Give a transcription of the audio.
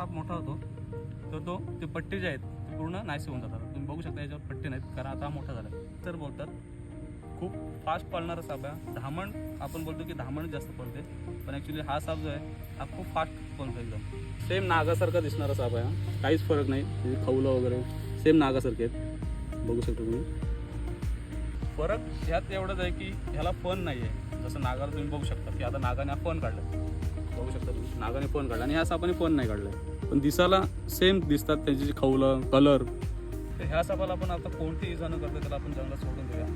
साप मोठा होतो तर ते पट्टे जे आहेत ते पूर्ण नाहीसे होऊन जातात. तुम्ही बघू शकता याच्यावर पट्टे नाहीत कारण आता हा मोठा झाला. तर बोलतात खूप फास्ट पळणारा साप आहे. धामण आपण बोलतो की धामण जास्त पळते, पण ॲक्च्युली हा साप जो आहे हा खूप फास्ट पळतो. एकदम सेम नागासारखा दिसणारा साप आहे हा. काहीच फरक नाही. खवलं वगैरे सेम नागासारखे आहेत, बघू शकतो तुम्ही. फरक ह्यात एवढंच आहे की ह्याला फण नाही आहे. जसं नागाला तुम्ही बघू शकता की आता नागाने हा फण काढला, बघू शकता तुम्ही. नागाने फण काढला आणि ह्या सापाने फण नाही काढला, पण दिसायला सेम दिसतात त्यांची जी खवलं कलर. तर ह्या सापाला आपण आता कोणतीही इजा न करता त्याला आपण जंगलात सोडून देऊया.